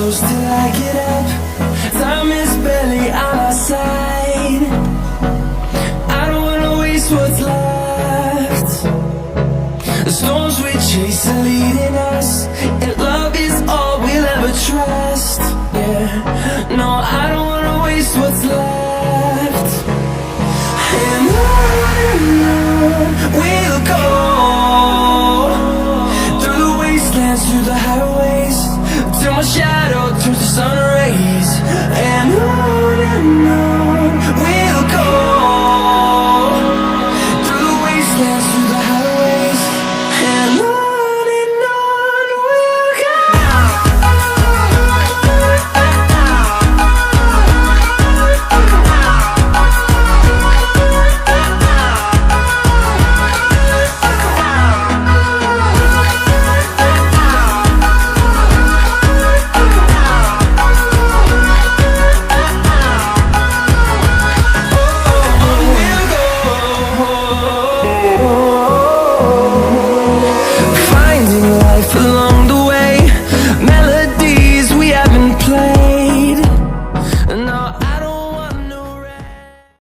close till I get up. Time is barely on our side. I don't wanna waste what's left. The storms we chase are leading us, and love is all we'll ever trust. Yeah, no, I don't wanna waste what's left. And on we'll go, through the wastelands, through the highways, till my shadow